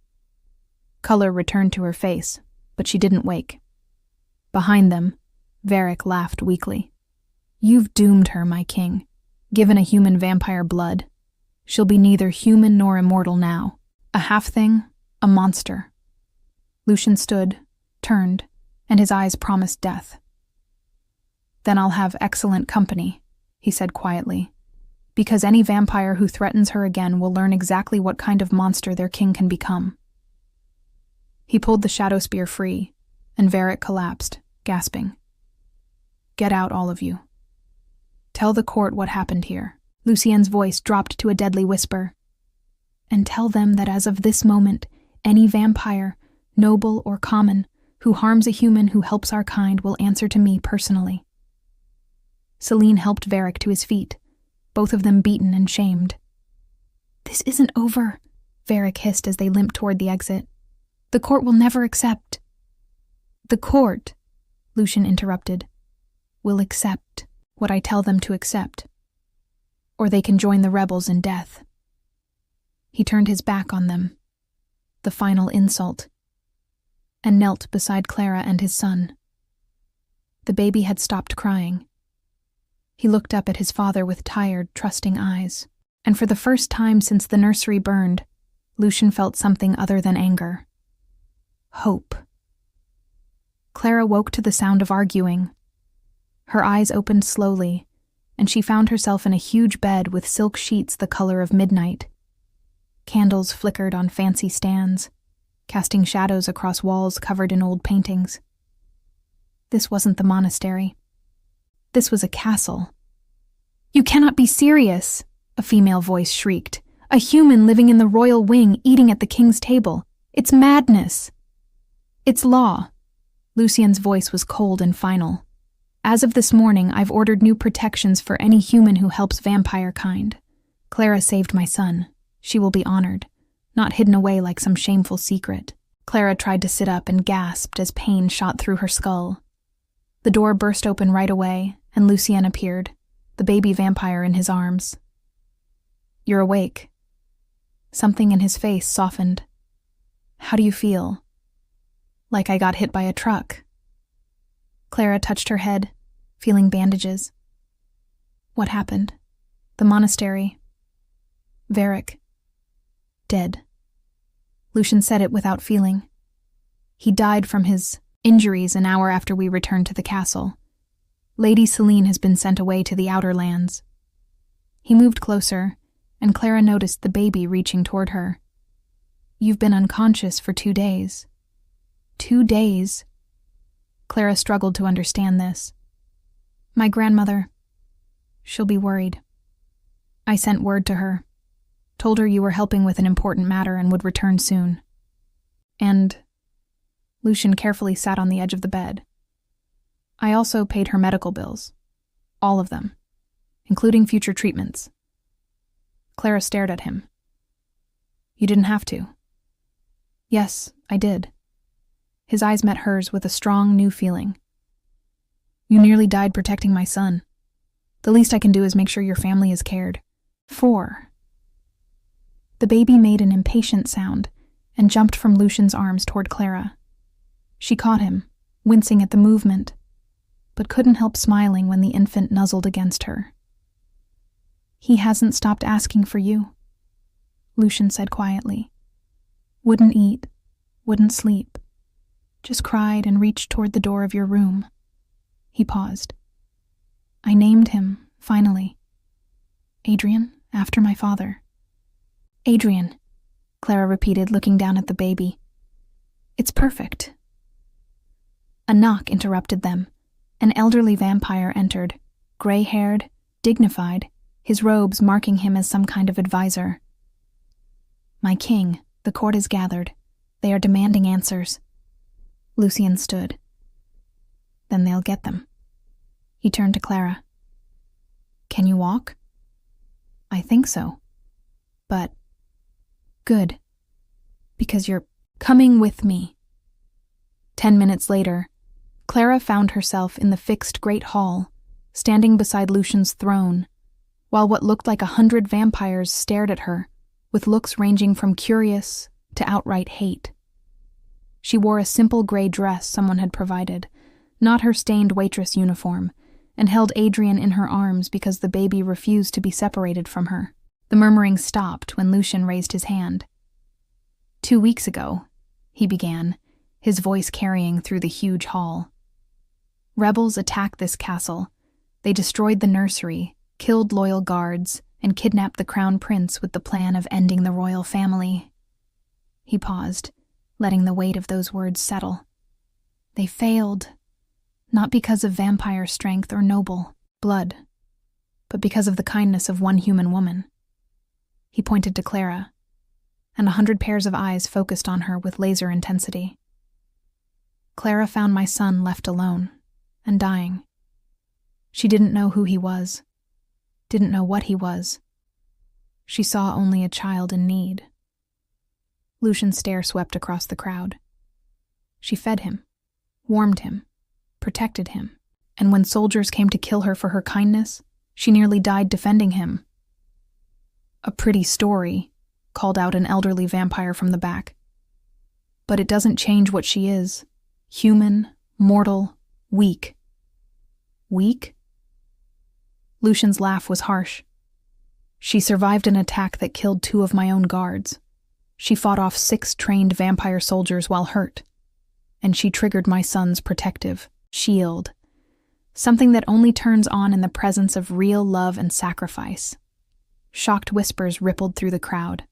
Color returned to her face, but she didn't wake. Behind them, Varric laughed weakly. You've doomed her, my king. Given a human vampire blood. She'll be neither human nor immortal now. A half-thing, a monster. Lucien stood, turned, and his eyes promised death. Then I'll have excellent company, he said quietly, because any vampire who threatens her again will learn exactly what kind of monster their king can become. He pulled the shadow spear free, and Varric collapsed, gasping. Get out, all of you. Tell the court what happened here. Lucien's voice dropped to a deadly whisper. And tell them that as of this moment, any vampire, noble or common, who harms a human who helps our kind will answer to me personally. Celine helped Varric to his feet, both of them beaten and shamed. This isn't over, Varric hissed as they limped toward the exit. The court will never accept. The court, Lucien interrupted, will accept what I tell them to accept. Or they can join the rebels in death. He turned his back on them, the final insult, and knelt beside Clara and his son. The baby had stopped crying. He looked up at his father with tired, trusting eyes, and for the first time since the nursery burned, Lucien felt something other than anger. Hope. Clara woke to the sound of arguing. Her eyes opened slowly, and she found herself in a huge bed with silk sheets the color of midnight. Candles flickered on fancy stands, casting shadows across walls covered in old paintings. This wasn't the monastery. This was a castle. You cannot be serious, a female voice shrieked. A human living in the royal wing, eating at the king's table. It's madness. It's law. Lucien's voice was cold and final. As of this morning, I've ordered new protections for any human who helps vampire kind. Clara saved my son. She will be honored, not hidden away like some shameful secret. Clara tried to sit up and gasped as pain shot through her skull. The door burst open right away, and Lucien appeared, the baby vampire in his arms. You're awake. Something in his face softened. How do you feel? Like I got hit by a truck. Clara touched her head, feeling bandages. What happened? The monastery. Varric. Dead. Lucien said it without feeling. He died from his injuries an hour after we returned to the castle. Lady Celine has been sent away to the outer lands." He moved closer, and Clara noticed the baby reaching toward her. "You've been unconscious for 2 days." 2 days? Clara struggled to understand this. "My grandmother. She'll be worried. I sent word to her. Told her you were helping with an important matter and would return soon. And..." Lucian carefully sat on the edge of the bed. "I also paid her medical bills. All of them. Including future treatments." Clara stared at him. "You didn't have to." "Yes, I did." His eyes met hers with a strong, new feeling. "You nearly died protecting my son. The least I can do is make sure your family is cared for." The baby made an impatient sound and jumped from Lucian's arms toward Clara. She caught him, wincing at the movement, but couldn't help smiling when the infant nuzzled against her. "He hasn't stopped asking for you," Lucian said quietly. "Wouldn't eat, wouldn't sleep. Just cried and reached toward the door of your room." He paused. "I named him, finally. Adrian, after my father." "Adrian," Clara repeated, looking down at the baby. "It's perfect." A knock interrupted them. An elderly vampire entered, gray-haired, dignified, his robes marking him as some kind of advisor. "My king, the court is gathered. They are demanding answers." Lucian stood. "Then they'll get them." He turned to Clara. "Can you walk?" "I think so. But..." "Good. Because you're coming with me." 10 minutes later, Clara found herself in the fixed great hall, standing beside Lucian's throne, while what looked like 100 vampires stared at her, with looks ranging from curious to outright hate. She wore a simple gray dress someone had provided, not her stained waitress uniform, and held Adrian in her arms because the baby refused to be separated from her. The murmuring stopped when Lucian raised his hand. "2 weeks ago," he began, his voice carrying through the huge hall. "Rebels attacked this castle. They destroyed the nursery, killed loyal guards, and kidnapped the crown prince with the plan of ending the royal family." He paused, letting the weight of those words settle. "They failed, not because of vampire strength or noble blood, but because of the kindness of one human woman." He pointed to Clara, and 100 pairs of eyes focused on her with laser intensity. "Clara found my son left alone, and dying. She didn't know who he was, didn't know what he was. She saw only a child in need." Lucian's stare swept across the crowd. "She fed him, warmed him, protected him, and when soldiers came to kill her for her kindness, she nearly died defending him." "A pretty story," called out an elderly vampire from the back. "But it doesn't change what she is. Human, mortal, weak." "Weak?" Lucian's laugh was harsh. "She survived an attack that killed 2 of my own guards. She fought off 6 trained vampire soldiers while hurt. And she triggered my son's protective shield. Something that only turns on in the presence of real love and sacrifice." Shocked whispers rippled through the crowd.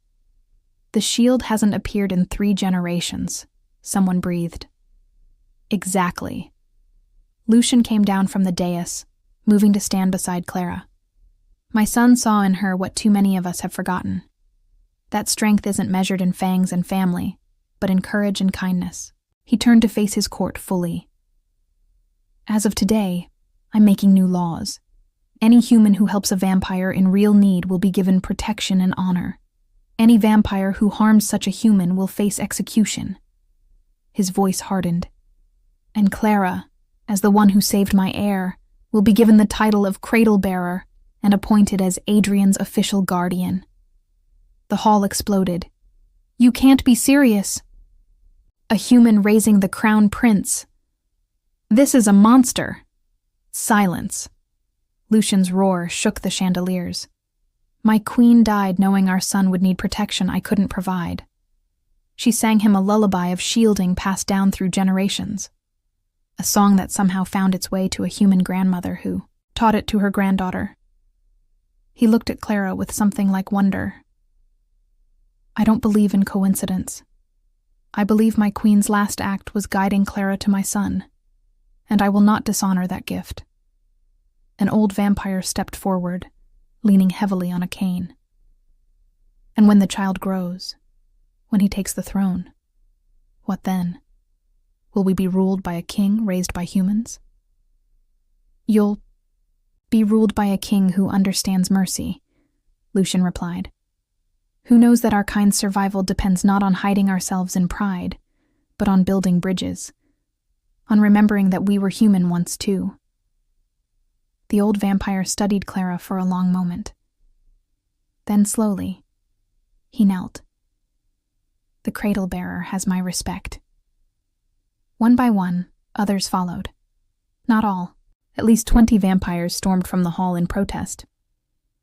"The shield hasn't appeared in 3 generations," someone breathed. "Exactly." Lucian came down from the dais, moving to stand beside Clara. "My son saw in her what too many of us have forgotten. That strength isn't measured in fangs and family, but in courage and kindness." He turned to face his court fully. "As of today, I'm making new laws. Any human who helps a vampire in real need will be given protection and honor. Any vampire who harms such a human will face execution." His voice hardened. "And Clara, as the one who saved my heir, will be given the title of cradle bearer and appointed as Adrian's official guardian." The hall exploded. "You can't be serious." "A human raising the crown prince. This is a monster." "Silence." Lucian's roar shook the chandeliers. "My queen died knowing our son would need protection I couldn't provide. She sang him a lullaby of shielding passed down through generations. a song that somehow found its way to a human grandmother who taught it to her granddaughter. He looked at Clara with something like wonder. I don't believe in coincidence. I believe my queen's last act was guiding Clara to my son, and I will not dishonor that gift. An old vampire stepped forward, leaning heavily on a cane. And when the child grows, when he takes the throne, what then? Will we be ruled by a king raised by humans? You'll be ruled by a king who understands mercy, Lucian replied. Who knows that our kind's survival depends not on hiding ourselves in pride, but on building bridges, on remembering that we were human once too. The old vampire studied Clara for a long moment. Then slowly, he knelt. The cradle bearer has my respect. One by one, others followed. Not all. At least 20 vampires stormed from the hall in protest.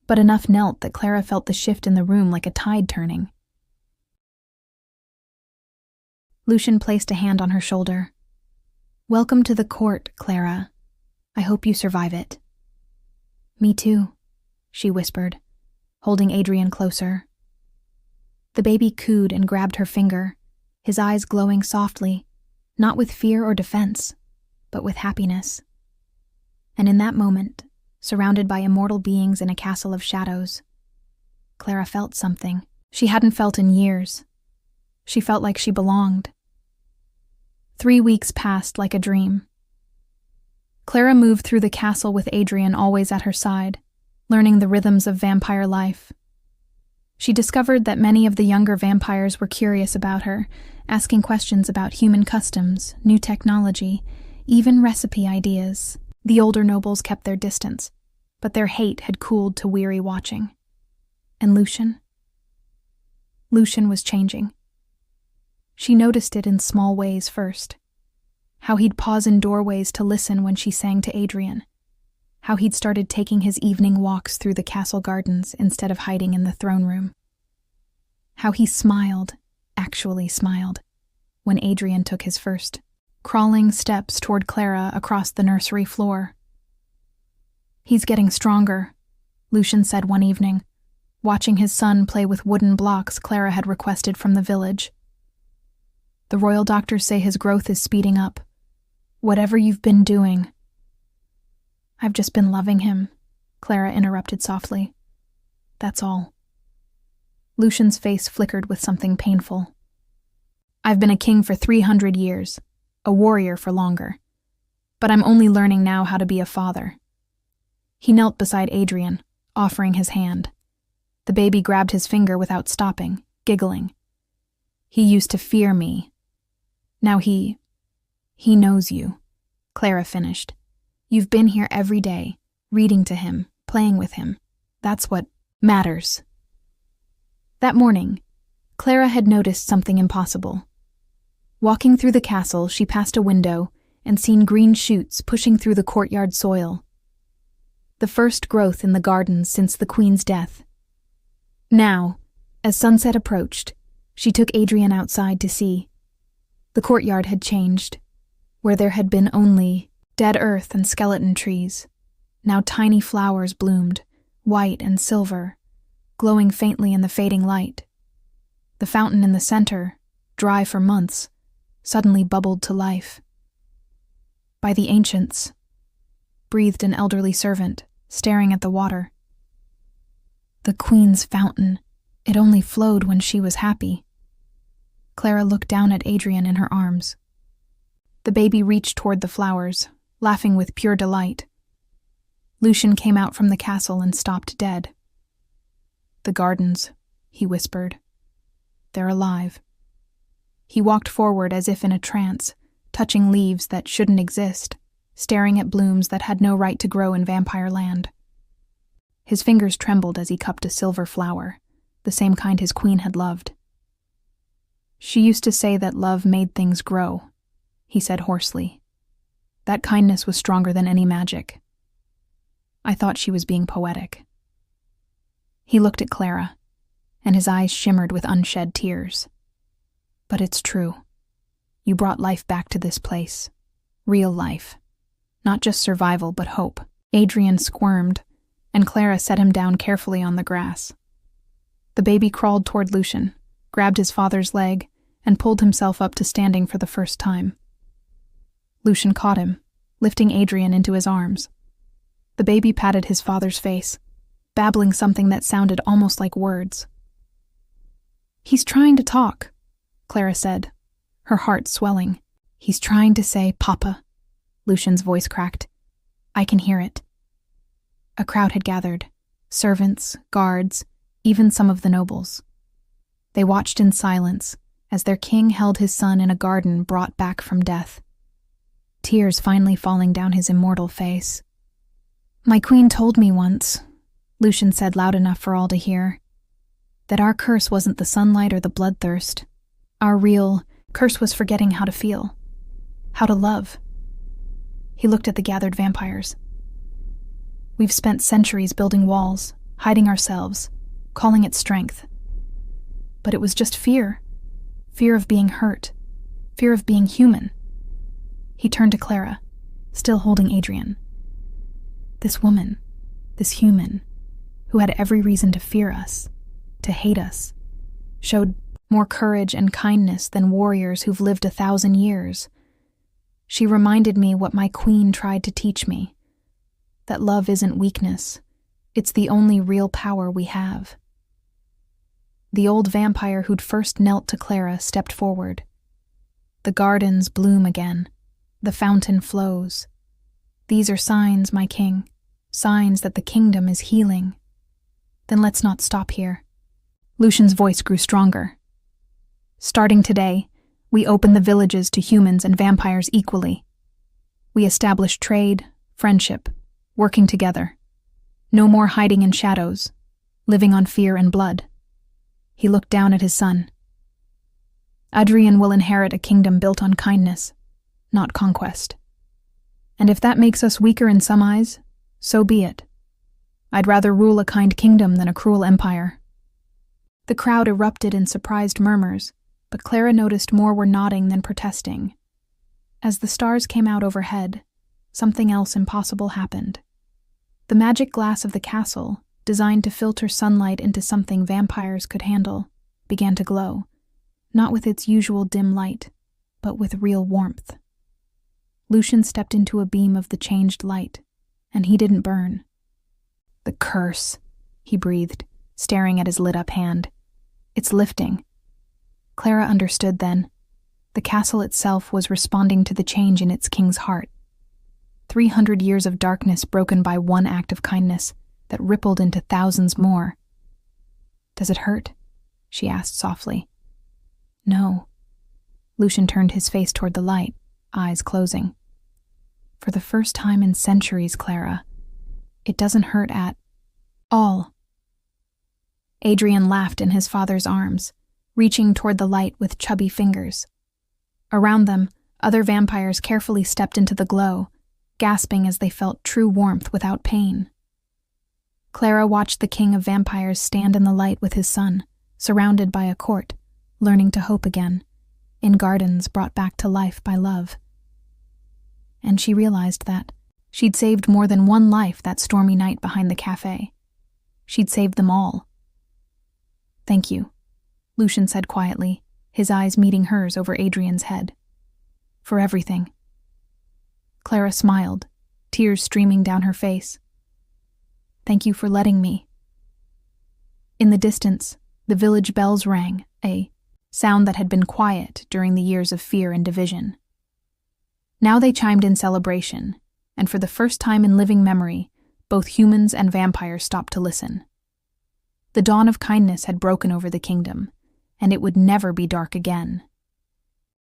But enough knelt that Clara felt the shift in the room like a tide turning. Lucian placed a hand on her shoulder. Welcome to the court, Clara. I hope you survive it. Me too, she whispered, holding Adrian closer. The baby cooed and grabbed her finger, his eyes glowing softly, not with fear or defense, but with happiness. And in that moment, surrounded by immortal beings in a castle of shadows, Clara felt something she hadn't felt in years. She felt like she belonged. 3 weeks passed like a dream. Clara moved through the castle with Adrian always at her side, learning the rhythms of vampire life. She discovered that many of the younger vampires were curious about her, asking questions about human customs, new technology, even recipe ideas. The older nobles kept their distance, but their hate had cooled to weary watching. And Lucian? Lucian was changing. She noticed it in small ways first. How he'd pause in doorways to listen when she sang to Adrian. How he'd started taking his evening walks through the castle gardens instead of hiding in the throne room. How he smiled, actually smiled, when Adrian took his first crawling steps toward Clara across the nursery floor. He's getting stronger, Lucian said one evening, watching his son play with wooden blocks Clara had requested from the village. The royal doctors say his growth is speeding up. Whatever you've been doing. I've just been loving him, Clara interrupted softly. That's all. Lucian's face flickered with something painful. I've been a king for 300 years. A warrior for longer. But I'm only learning now how to be a father. He knelt beside Adrian, offering his hand. The baby grabbed his finger without stopping, giggling. He used to fear me. Now he knows you, Clara finished. You've been here every day, reading to him, playing with him. That's what matters. That morning, Clara had noticed something impossible. Walking through the castle, she passed a window and seen green shoots pushing through the courtyard soil. The first growth in the gardens since the queen's death. Now, as sunset approached, she took Adrian outside to see. The courtyard had changed. Where there had been only dead earth and skeleton trees, now tiny flowers bloomed, white and silver, glowing faintly in the fading light. The fountain in the center, dry for months, suddenly bubbled to life. By the ancients, breathed an elderly servant, staring at the water. The queen's fountain, it only flowed when she was happy. Clara looked down at Adrian in her arms. The baby reached toward the flowers, laughing with pure delight. Lucian came out from the castle and stopped dead. The gardens, he whispered. They're alive. He walked forward as if in a trance, touching leaves that shouldn't exist, staring at blooms that had no right to grow in vampire land. His fingers trembled as he cupped a silver flower, the same kind his queen had loved. She used to say that love made things grow, he said hoarsely. That kindness was stronger than any magic. I thought she was being poetic. He looked at Clara, and his eyes shimmered with unshed tears. But it's true. You brought life back to this place. Real life. Not just survival, but hope. Adrian squirmed, and Clara set him down carefully on the grass. The baby crawled toward Lucian, grabbed his father's leg, and pulled himself up to standing for the first time. Lucian caught him, lifting Adrian into his arms. The baby patted his father's face, babbling something that sounded almost like words. "He's trying to talk," Clara said, her heart swelling. "He's trying to say, Papa." Lucian's voice cracked. "I can hear it." A crowd had gathered, servants, guards, even some of the nobles. They watched in silence as their king held his son in a garden brought back from death, tears finally falling down his immortal face. "My queen told me once," Lucian said loud enough for all to hear, "that our curse wasn't the sunlight or the bloodthirst. Our real curse was forgetting how to feel, how to love." He looked at the gathered vampires. "We've spent centuries building walls, hiding ourselves, calling it strength. But it was just fear. Fear of being hurt. Fear of being human." He turned to Clara, still holding Adrian. "This woman, this human, who had every reason to fear us, to hate us, showed more courage and kindness than warriors who've lived 1,000 years. She reminded me what my queen tried to teach me, that love isn't weakness, it's the only real power we have." The old vampire who'd first knelt to Clara stepped forward. "The gardens bloom again. The fountain flows. These are signs, my king, signs that the kingdom is healing. Then let's not stop here." Lucian's voice grew stronger. "Starting today, we open the villages to humans and vampires equally. We establish trade, friendship, working together. No more hiding in shadows, living on fear and blood." He looked down at his son. "Adrian will inherit a kingdom built on kindness, not conquest. And if that makes us weaker in some eyes, so be it. I'd rather rule a kind kingdom than a cruel empire." The crowd erupted in surprised murmurs, but Clara noticed more were nodding than protesting. As the stars came out overhead, something else impossible happened. The magic glass of the castle, designed to filter sunlight into something vampires could handle, began to glow, not with its usual dim light, but with real warmth. Lucian stepped into a beam of the changed light, and he didn't burn. "The curse," he breathed, staring at his lit-up hand. "It's lifting." Clara understood then. The castle itself was responding to the change in its king's heart. 300 years of darkness broken by one act of kindness that rippled into thousands more. "Does it hurt?" she asked softly. "No." Lucian turned his face toward the light, eyes closing. "For the first time in centuries, Clara, it doesn't hurt at all." Adrian laughed in his father's arms, reaching toward the light with chubby fingers. Around them, other vampires carefully stepped into the glow, gasping as they felt true warmth without pain. Clara watched the king of vampires stand in the light with his son, surrounded by a court, learning to hope again, in gardens brought back to life by love. And she realized that she'd saved more than one life that stormy night behind the café. She'd saved them all. "Thank you," Lucian said quietly, his eyes meeting hers over Adrian's head. "For everything." Clara smiled, tears streaming down her face. "Thank you for letting me." In the distance, the village bells rang, a sound that had been quiet during the years of fear and division. Now they chimed in celebration, and for the first time in living memory, both humans and vampires stopped to listen. The dawn of kindness had broken over the kingdom, and it would never be dark again.